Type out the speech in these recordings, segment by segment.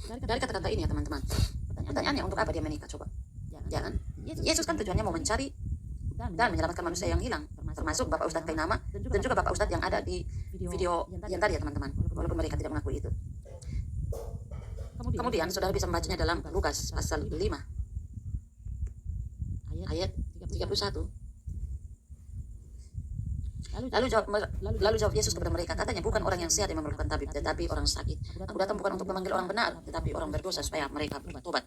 Dari kata-kata ini ya teman-teman. Pertanyaannya, untuk apa dia menikah coba? Jangan. Yesus kan tujuannya mau mencari dan menyelamatkan manusia yang hilang, termasuk Bapak Ustadz Kainama dan juga Bapak Ustadz yang ada di video yang tadi ya teman-teman, walaupun mereka tidak mengakui itu. Kemudian saudara bisa membacanya dalam Lukas pasal 5 ayat 31. Lalu jawab Yesus kepada mereka, katanya, bukan orang yang sehat yang memerlukan tabib, tetapi orang sakit. Aku datang bukan untuk memanggil orang benar, tetapi orang berdosa supaya mereka bertobat.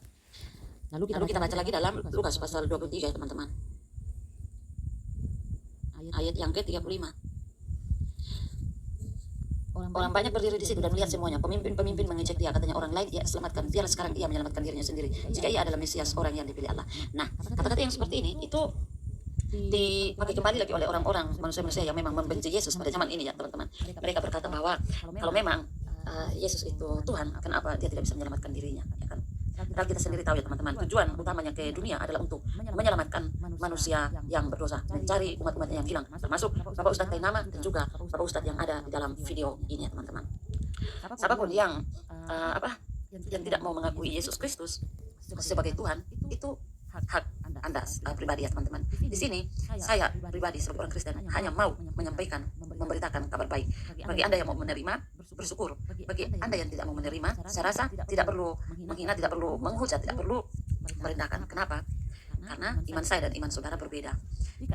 Lalu kita baca lagi dalam Lukas pasal 23 ya teman-teman, ayat yang ke-35. Orang banyak berdiri di situ dan melihat semuanya. Pemimpin mengejek dia, katanya, orang lain ia selamatkan, biarlah sekarang ia menyelamatkan dirinya sendiri, jika ia adalah Mesias, orang yang dipilih Allah. Nah, kata-kata yang seperti ini itu dipakai kembali lagi oleh orang-orang manusia-manusia yang memang membenci Yesus pada zaman ini ya teman-teman. Mereka berkata bahwa kalau memang Yesus itu Tuhan, kenapa dia tidak bisa menyelamatkan dirinya, ya kan? Padahal kita sendiri tahu ya teman-teman, tujuan utamanya ke dunia adalah untuk menyelamatkan manusia yang berdosa, mencari umat-umatnya yang hilang, termasuk Bapak Ustadz Kainama dan juga Bapak Ustadz yang ada di dalam video ini ya teman-teman. Siapapun yang yang tidak mau mengakui Yesus Kristus sebagai Tuhan, itu hak Anda pribadi ya teman-teman. Di sini saya pribadi sebagai orang Kristen hanya mau menyampaikan, memberitakan kabar baik. Bagi Anda yang mau menerima, bersyukur. Bagi Anda yang tidak mau menerima, saya rasa tidak perlu menghina, tidak perlu menghujat, tidak perlu merendahkan. Kenapa? Karena iman saya dan iman saudara berbeda.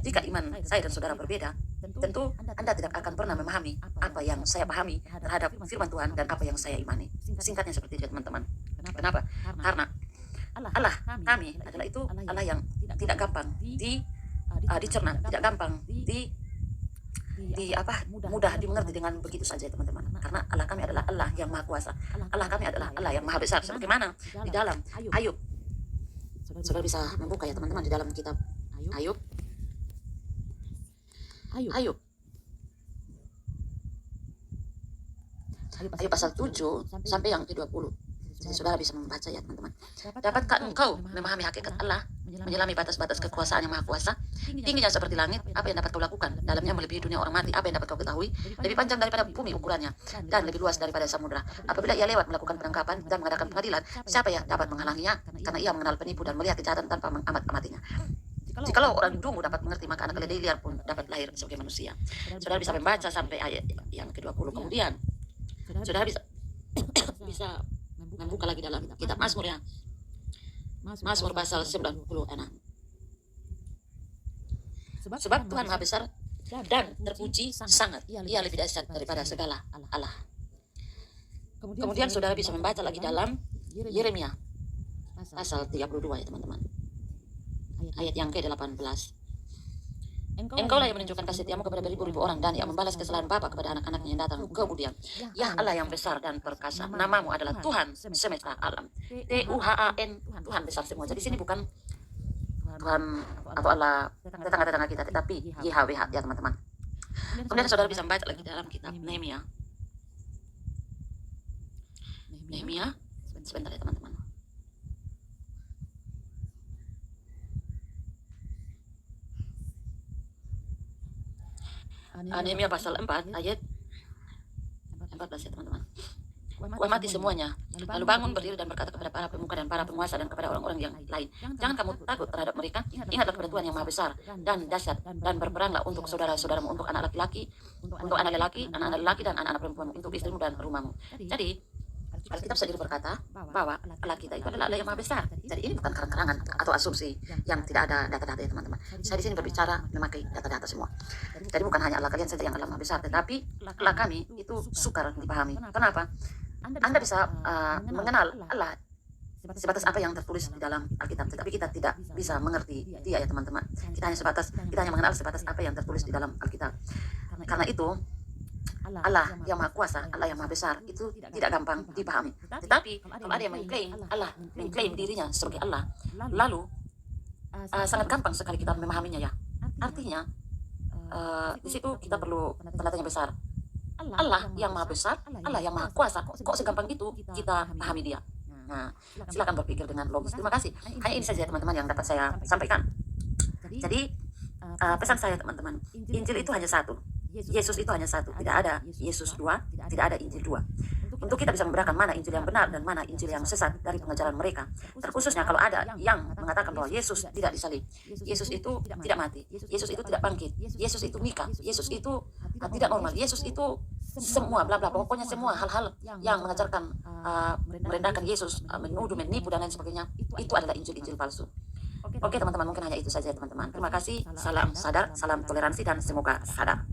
Jika iman saya dan saudara berbeda, tentu Anda tidak akan pernah memahami apa yang saya pahami terhadap firman Tuhan dan apa yang saya imani. Singkatnya seperti itu teman-teman. Kenapa? Karena Allah kami adalah itu Allah yang tidak gampang dicerna, tidak gampang mudah dimengerti dengan begitu saja teman-teman. Karena Allah kami adalah Allah yang maha kuasa. Allah kami adalah Allah yang maha besar. Sebagaimana di dalam Ayub, saudara bisa membuka ya teman-teman, di dalam kitab Ayub Ayub pasal 7 sampai yang ke-20. Jadi saudara bisa membaca ya teman-teman. Dapatkah engkau memahami hakikat Allah, menyelami batas-batas kekuasaan yang maha kuasa? Tingginya seperti langit, apa yang dapat kau lakukan? Dalamnya melebihi dunia orang mati, apa yang dapat kau ketahui? Lebih panjang daripada bumi ukurannya, dan lebih luas daripada samudera. Apabila ia lewat melakukan penangkapan dan mengadakan pengadilan, siapa yang dapat menghalanginya? Karena ia mengenal penipu dan melihat kejahatan tanpa mengamat-amatinya. Jikalau orang dungu dapat mengerti, maka anak keledai liar pun dapat lahir sebagai manusia. Saudara bisa membaca sampai ayat yang ke-20. Kemudian saudara bisa membuka lagi dalam kitab Mazmur ya. Mazmur pasal 96. Sebab Tuhan maha besar dan terpuji sangat, ia lebih dahsyat daripada segala Allah. Kemudian saudara bisa membaca lagi dalam Yeremia pasal 32 ya teman-teman, ayat yang ke-18. Engkaulah yang menunjukkan kasih setiamu kepada beribu-ribu orang, dan yang membalas kesalahan Bapa kepada anak-anaknya yang datang kemudian. Ya Allah yang besar dan perkasa, namamu adalah Tuhan semesta alam. Tuhan, Tuhan besar semua. Jadi sini bukan Tuhan atau Allah tetangga-tetangga kita, tetapi YHWH ya teman-teman. Kemudian saudara bisa membaca lagi dalam kitab Nehemia. Sebentar ya teman-teman. Nehemia pasal 4 ayat 14 ya teman-teman. Wah mati semuanya, lalu bangun berdiri dan berkata kepada para pemuka dan para penguasa dan kepada orang-orang yang lain, jangan kamu takut terhadap mereka, ingatlah kepada Tuhan yang maha besar dan dahsyat, dan berperanglah untuk saudara-saudaramu, untuk anak laki-laki, anak lelaki dan anak-anak perempuan, untuk istrimu dan rumahmu. Jadi Alkitab sendiri berkata bahwa Allah kita itu adalah Allah yang maha besar. Jadi ini bukan karang-karangan atau asumsi yang tidak ada data-data ya teman-teman. Saya di sini berbicara memakai data-data semua. Jadi bukan hanya Allah kalian saja yang Allah maha besar, tetapi Allah kami itu sukar dipahami. Kenapa? Anda bisa mengenal Allah sebatas apa yang tertulis di dalam Alkitab, tetapi kita tidak bisa mengerti dia ya teman-teman. Kita hanya mengenal sebatas apa yang tertulis di dalam Alkitab. Karena itu Allah yang maha kuasa, Allah yang maha besar itu tidak gampang dipahami. Tetapi kalau ada yang mengklaim dirinya sebagai Allah, lalu sangat gampang sekali kita memahaminya ya. Artinya di situ kita perlu tanda tanya besar. Allah yang maha besar, Allah yang maha kuasa, kok segampang itu kita pahami dia? Nah, silakan berpikir dengan logis. Terima kasih. Hanya ini saja teman-teman yang dapat saya sampaikan. Jadi pesan saya teman-teman, Injil itu hanya satu. Yesus itu hanya satu, tidak ada Yesus dua, tidak ada Injil dua. untuk kita bisa membedakan mana Injil yang benar dan mana Injil yang sesat dari pengajaran mereka. Terkhususnya kalau ada yang mengatakan bahwa Yesus tidak disalib, Yesus itu tidak mati, Yesus itu tidak bangkit, Yesus itu Mika, Yesus itu tidak normal, Yesus itu semua bla bla, pokoknya semua hal-hal yang mengajarkan merendahkan Yesus, menuduh, menipu dan lain sebagainya, itu adalah Injil-Injil palsu. Oke teman-teman, mungkin hanya itu saja teman-teman. Terima kasih, salam sadar, salam toleransi, dan semoga sadar.